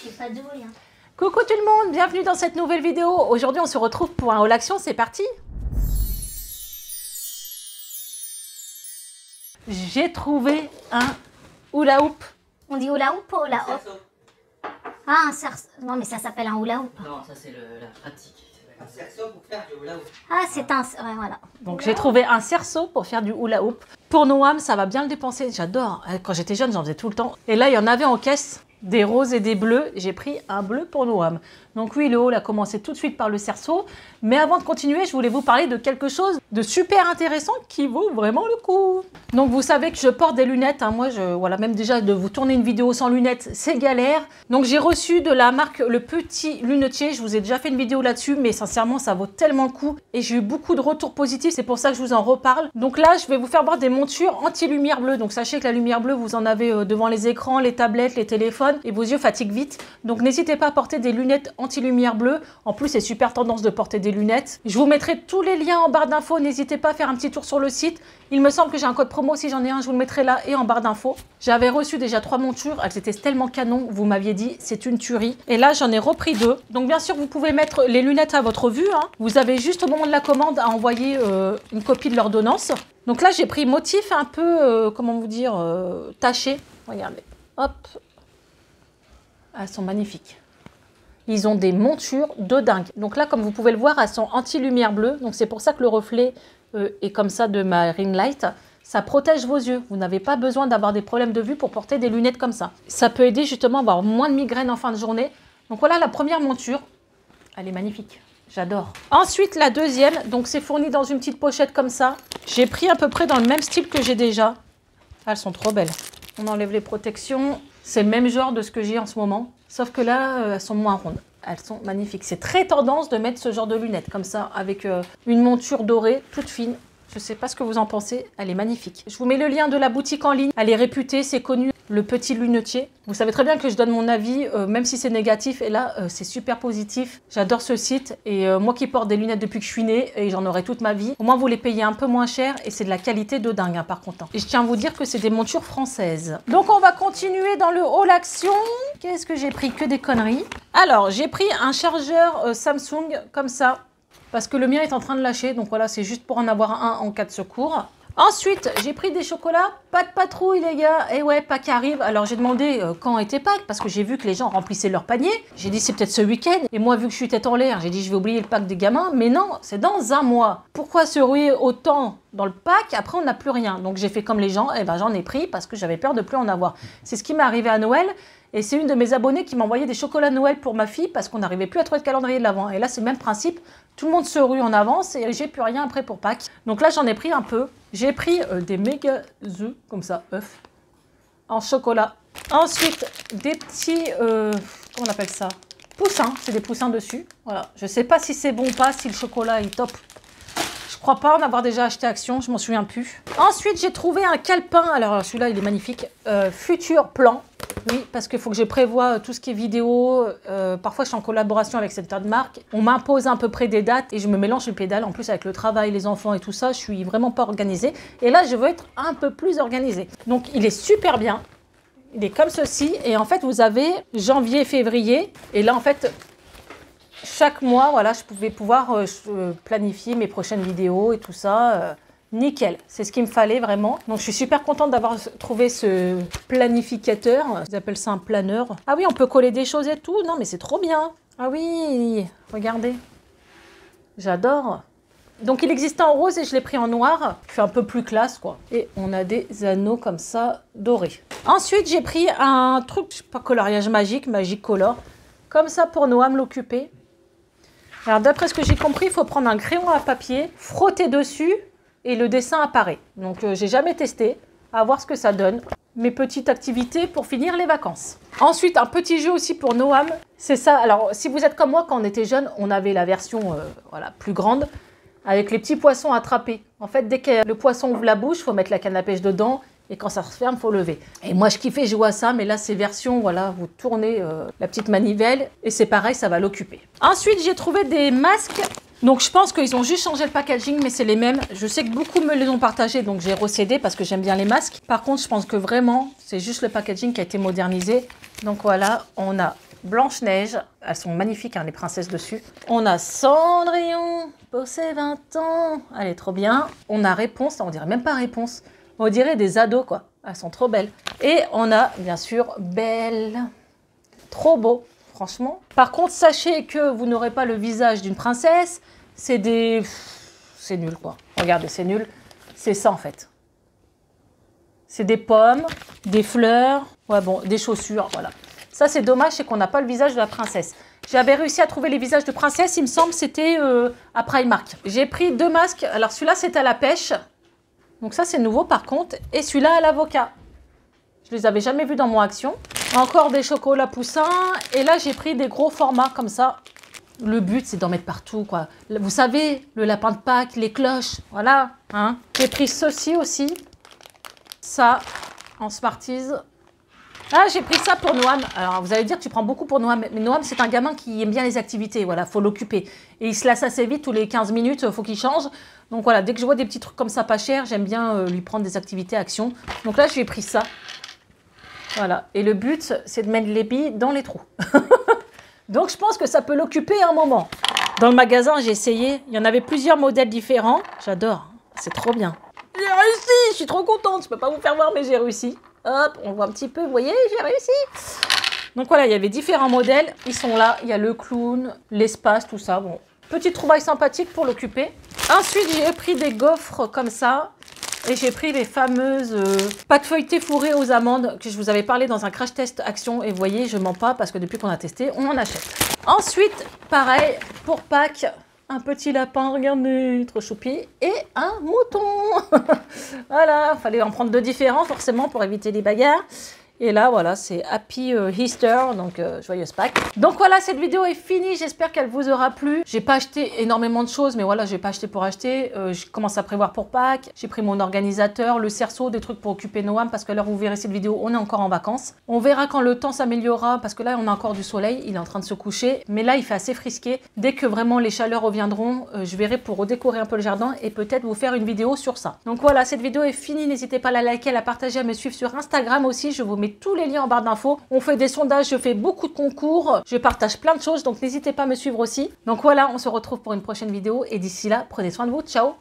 suis pas douée. Hein. Coucou tout le monde, bienvenue dans cette nouvelle vidéo. Aujourd'hui, on se retrouve pour un haul action, c'est parti. J'ai trouvé un hula hoop. On dit hula hoop ou hula hoop? Ah, un cerceau. Non, mais ça s'appelle un hula hoop. Non, ça c'est la pratique. Un cerceau pour faire du hula hoop. Ah, c'est un... Ouais, voilà. Donc j'ai trouvé un cerceau pour faire du hula hoop. Pour Noam, ça va bien le dépenser. J'adore. Quand j'étais jeune, j'en faisais tout le temps. Et là, il y en avait en caisse. Des roses et des bleus, j'ai pris un bleu pour Noam. Donc oui, le haul a commencé tout de suite par le cerceau. Mais avant de continuer, je voulais vous parler de quelque chose de super intéressant qui vaut vraiment le coup. Donc vous savez que je porte des lunettes. Hein. Moi, voilà, même déjà de vous tourner une vidéo sans lunettes, c'est galère. Donc j'ai reçu de la marque Le Petit Lunetier. Je vous ai déjà fait une vidéo là-dessus, mais sincèrement, ça vaut tellement le coup. Et j'ai eu beaucoup de retours positifs, c'est pour ça que je vous en reparle. Donc là, je vais vous faire voir des montures anti-lumière bleue. Donc sachez que la lumière bleue, vous en avez devant les écrans, les tablettes, les téléphones. Et vos yeux fatiguent vite. Donc n'hésitez pas à porter des lunettes anti-lumière bleue. En plus, c'est super tendance de porter des lunettes. Je vous mettrai tous les liens en barre d'infos. N'hésitez pas à faire un petit tour sur le site. Il me semble que j'ai un code promo. Si j'en ai un, je vous le mettrai là et en barre d'infos. J'avais reçu déjà 3 montures. Elles étaient tellement canon. Vous m'aviez dit, c'est une tuerie. Et là, j'en ai repris 2. Donc bien sûr, vous pouvez mettre les lunettes à votre vue. Hein. Vous avez juste au moment de la commande à envoyer une copie de l'ordonnance. Donc là, j'ai pris motif un peu, comment vous dire, taché. Regardez. Hop. Elles sont magnifiques. Ils ont des montures de dingue. Donc là, comme vous pouvez le voir, elles sont anti-lumière bleue. Donc c'est pour ça que le reflet est comme ça de ma ring light. Ça protège vos yeux. Vous n'avez pas besoin d'avoir des problèmes de vue pour porter des lunettes comme ça. Ça peut aider justement à avoir moins de migraines en fin de journée. Donc voilà la première monture. Elle est magnifique. J'adore. Ensuite, la deuxième. Donc c'est fourni dans une petite pochette comme ça. J'ai pris à peu près dans le même style que j'ai déjà. Elles sont trop belles. On enlève les protections. C'est le même genre de ce que j'ai en ce moment. Sauf que là, elles sont moins rondes. Elles sont magnifiques. C'est très tendance de mettre ce genre de lunettes comme ça, avec une monture dorée, toute fine. Je ne sais pas ce que vous en pensez. Elle est magnifique. Je vous mets le lien de la boutique en ligne. Elle est réputée, c'est connu. Le Petit Lunetier. Vous savez très bien que je donne mon avis, même si c'est négatif. Et là, c'est super positif. J'adore ce site. Et moi qui porte des lunettes depuis que je suis née, et j'en aurai toute ma vie, au moins vous les payez un peu moins cher. Et c'est de la qualité de dingue, hein, par contre. Et je tiens à vous dire que c'est des montures françaises. Donc on va continuer dans le haul action. Qu'est-ce que j'ai pris? Que des conneries. Alors, j'ai pris un chargeur Samsung comme ça. Parce que le mien est en train de lâcher. Donc voilà, c'est juste pour en avoir un en cas de secours. Ensuite, j'ai pris des chocolats. Pas de patrouille, les gars. Et ouais, Pâques arrive. Alors, j'ai demandé quand était Pâques, parce que j'ai vu que les gens remplissaient leur panier. J'ai dit, c'est peut-être ce week-end. Et moi, vu que je suis tête en l'air, j'ai dit, je vais oublier le Pâques des gamins. Mais non, c'est dans un mois. Pourquoi se ruer autant dans le Pâques? Après, on n'a plus rien. Donc, j'ai fait comme les gens. Et ben, j'en ai pris parce que j'avais peur de plus en avoir. C'est ce qui m'est arrivé à Noël. Et c'est une de mes abonnées qui m'a envoyé des chocolats Noël pour ma fille parce qu'on n'arrivait plus à trouver de calendrier de l'Avent. Et là, c'est le même principe. Tout le monde se rue en avance et j'ai plus rien après pour Pâques. Donc là, j'en ai pris un peu. J'ai pris des méga œufs, comme ça, œufs, en chocolat. Ensuite, des petits, comment on appelle ça? Poussins. C'est des poussins dessus. Voilà. Je ne sais pas si c'est bon ou pas, si le chocolat est top. Je crois pas en avoir déjà acheté Action, je m'en souviens plus. Ensuite, j'ai trouvé un calepin. Alors, celui-là, il est magnifique. Futur plan. Oui, parce qu'il faut que je prévoie tout ce qui est vidéo. Parfois, je suis en collaboration avec certaines marques. On m'impose à peu près des dates et je me mélange les pédales. En plus, avec le travail, les enfants et tout ça, je suis vraiment pas organisée. Et là, je veux être un peu plus organisée. Donc, il est super bien. Il est comme ceci. Et en fait, vous avez janvier, février. Et là, en fait, chaque mois, voilà, je pouvais pouvoir planifier mes prochaines vidéos et tout ça. Nickel, c'est ce qu'il me fallait vraiment. Donc je suis super contente d'avoir trouvé ce planificateur. Ils appellent ça un planeur. Ah oui, on peut coller des choses et tout. Non mais c'est trop bien. Ah oui, regardez. J'adore. Donc il existait en rose et je l'ai pris en noir. Je suis un peu plus classe quoi. Et on a des anneaux comme ça dorés. Ensuite j'ai pris un truc, je sais pas, coloriage magique, Magic Color. Comme ça pour Noam l'occuper. Alors d'après ce que j'ai compris, il faut prendre un crayon à papier, frotter dessus. Et le dessin apparaît. Donc, j'ai jamais testé. À voir ce que ça donne. Mes petites activités pour finir les vacances. Ensuite, un petit jeu aussi pour Noam. C'est ça. Alors, si vous êtes comme moi, quand on était jeune, on avait la version voilà, plus grande avec les petits poissons attrapés. En fait, dès que le poisson ouvre la bouche, il faut mettre la canne à pêche dedans. Et quand ça se ferme, il faut lever. Et moi, je kiffais jouer à ça. Mais là, c'est version, voilà, vous tournez la petite manivelle. Et c'est pareil, ça va l'occuper. Ensuite, j'ai trouvé des masques. Donc je pense qu'ils ont juste changé le packaging, mais c'est les mêmes. Je sais que beaucoup me les ont partagés, donc j'ai recédé parce que j'aime bien les masques. Par contre, je pense que vraiment, c'est juste le packaging qui a été modernisé. Donc voilà, on a Blanche-Neige. Elles sont magnifiques, hein, les princesses dessus. On a Cendrillon pour ses 20 ans. Elle est trop bien. On a Réponse, on dirait même pas Réponse. On dirait des ados, quoi. Elles sont trop belles. Et on a, bien sûr, Belle. Trop beau, franchement. Par contre, sachez que vous n'aurez pas le visage d'une princesse. C'est des... C'est nul, quoi. Regardez, c'est nul. C'est ça, en fait. C'est des pommes, des fleurs, ouais, bon, des chaussures, voilà. Ça, c'est dommage, c'est qu'on n'a pas le visage de la princesse. J'avais réussi à trouver les visages de princesse, il me semble, c'était à Primark. J'ai pris 2 masques. Alors, celui-là, c'est à la pêche. Donc ça, c'est nouveau, par contre. Et celui-là, à l'avocat. Je les avais jamais vus dans mon action. Encore des chocolats poussins. Et là, j'ai pris des gros formats comme ça. Le but, c'est d'en mettre partout, quoi. Vous savez, le lapin de Pâques, les cloches, voilà. Hein. J'ai pris ceci aussi. Ça, en Smarties. Ah, j'ai pris ça pour Noam. Alors, vous allez dire que tu prends beaucoup pour Noam. Mais Noam, c'est un gamin qui aime bien les activités. Voilà, faut l'occuper. Et il se lasse assez vite, tous les 15 minutes, faut qu'il change. Donc voilà, dès que je vois des petits trucs comme ça pas chers, j'aime bien lui prendre des activités action. Donc là, je lui ai pris ça. Voilà. Et le but, c'est de mettre les billes dans les trous. Donc, je pense que ça peut l'occuper un moment. Dans le magasin, j'ai essayé. Il y en avait plusieurs modèles différents. J'adore. C'est trop bien. J'ai réussi. Je suis trop contente. Je peux pas vous faire voir, mais j'ai réussi. Hop, on voit un petit peu. Vous voyez, j'ai réussi. Donc voilà, il y avait différents modèles. Ils sont là. Il y a le clown, l'espace, tout ça. Bon, petite trouvaille sympathique pour l'occuper. Ensuite, j'ai pris des gaufres comme ça. Et j'ai pris les fameuses pâtes feuilletées fourrées aux amandes que je vous avais parlé dans un crash test action. Et vous voyez, je mens pas parce que depuis qu'on a testé, on en achète. Ensuite, pareil, pour Pâques, un petit lapin, regardez, trop choupi, et un mouton. Voilà, il fallait en prendre 2 différents forcément pour éviter les bagarres. Et là, voilà, c'est Happy Easter, donc joyeuse Pâques. Donc voilà, cette vidéo est finie. J'espère qu'elle vous aura plu. J'ai pas acheté énormément de choses, mais voilà, j'ai pas acheté pour acheter. Je commence à prévoir pour Pâques. J'ai pris mon organisateur, le cerceau, des trucs pour occuper Noam, parce que là, vous verrez cette vidéo, on est encore en vacances. On verra quand le temps s'améliorera, parce que là, on a encore du soleil. Il est en train de se coucher, mais là, il fait assez frisqué. Dès que vraiment les chaleurs reviendront, je verrai pour redécorer un peu le jardin et peut-être vous faire une vidéo sur ça. Donc voilà, cette vidéo est finie. N'hésitez pas à la liker, à la partager, à me suivre sur Instagram aussi. Je vous mets tous les liens en barre d'infos. On fait des sondages, je fais beaucoup de concours, je partage plein de choses, donc n'hésitez pas à me suivre aussi. Donc voilà, on se retrouve pour une prochaine vidéo et d'ici là, prenez soin de vous. Ciao!